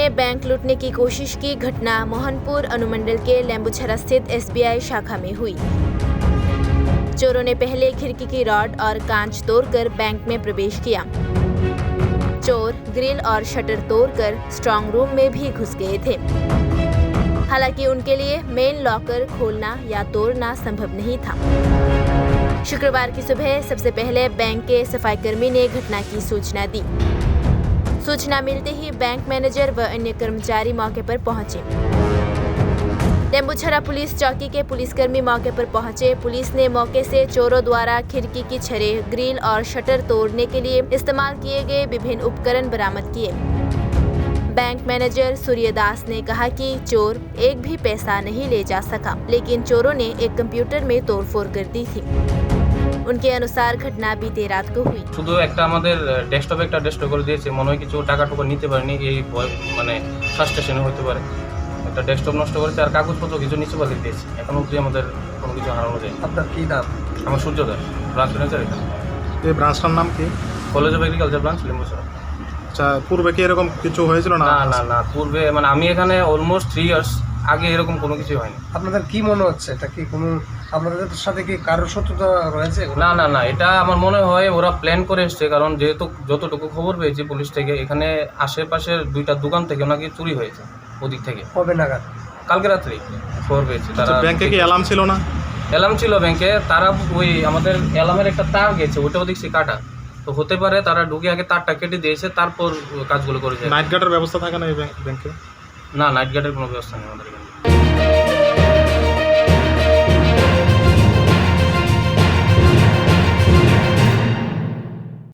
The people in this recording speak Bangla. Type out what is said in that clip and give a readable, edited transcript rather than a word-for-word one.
ने बैंक लूटने की कोशिश की। घटना मोहनपुर अनुमंडल के लेम्बुछरा स्थित SBI शाखा में हुई। चोरों ने पहले खिड़की की रॉड और कांच तोड़कर बैंक में प्रवेश किया। चोर ग्रिल और शटर तोड़कर स्ट्रांग रूम में भी घुस गए थे। हालांकि उनके लिए मेन लॉकर खोलना या तोड़ना संभव नहीं था। शुक्रवार की सुबह सबसे पहले बैंक के सफाईकर्मी ने घटना की सूचना दी। सूचना मिलते ही बैंक मैनेजर व अन्य कर्मचारी मौके पर पहुंचे। लेम्बुछरा पुलिस चौकी के पुलिसकर्मी मौके पर पहुंचे। पुलिस ने मौके से चोरों द्वारा खिड़की की छड़ें, ग्रिल और शटर तोड़ने के लिए इस्तेमाल किए गए विभिन्न उपकरण बरामद किए। बैंक मैनेजर सूर्यदास ने कहा कि चोर एक भी पैसा नहीं ले जा सका, लेकिन चोरों ने एक कंप्यूटर में तोड़फोड़ कर दी थी। उनके अनुसार घटना बीते रात को हुई। শুধু একটা আমাদের ডেস্কটপে একটা ডেস্ট্রয় করে দিয়েছে, মনে হয় কিছু টাকা টুকু নিতে পারেনি, এই ভয় মানে ফ্রাস্ট্রেশনে হতে পারে। একটা ডেস্কটপ নষ্ট করেছে আর কাগজপত্র কিছু নিচে পাল্টে দিয়েছে। এখন অবধি আমাদের কোনো কিছু হারানো যায়। আপনার কি নাম? আমার সূর্য দাস, ব্রাঞ্চ ম্যানেজার এখানে। এই ব্রাঞ্চটার নাম কি? College of agriculture branch Lembuchhara. আচ্ছা, পূর্বে কি এরকম কিছু হয়েছিল না? না না না, পূর্বে মানে আমি এখানে অলমোস্ট 3 ইয়ার্স আগে এরকম কোনো কিছু হয়নি। আপনাদের কি মনে হচ্ছে এটা কি কোনো আপনাদের সাথে কি কারোর শত্রুতা রয়েছে? না না না, এটা আমার মনে হয় ওরা প্ল্যান করে এসছে, কারণ যেহেতু যতটুকু খবর পেয়েছি পুলিশ থেকে, এখানে আশেপাশের 2টা দোকান থেকে নাকি চুরি হয়েছে ওদিক থেকে। কবে নাগাদ? কালকে রাত্রে খবর পেয়েছি। তারা ব্যাংকে কি অ্যালার্ম ছিল না? অ্যালার্ম ছিল ব্যাংকে, তারা ওই আমাদের অ্যালার্মের একটা তার গেছে, ওটাও দেখছি কাটা। তো হতে পারে তারা ঢুকে আগে তারটা কেটে দিয়েছে, তারপর কাজগুলো করেছে। নাইট গার্ডের ব্যবস্থা থাকে না এই ব্যাংকে? না, নাইট গার্ডের কোনো ব্যবস্থা নেই আমাদের এখানে।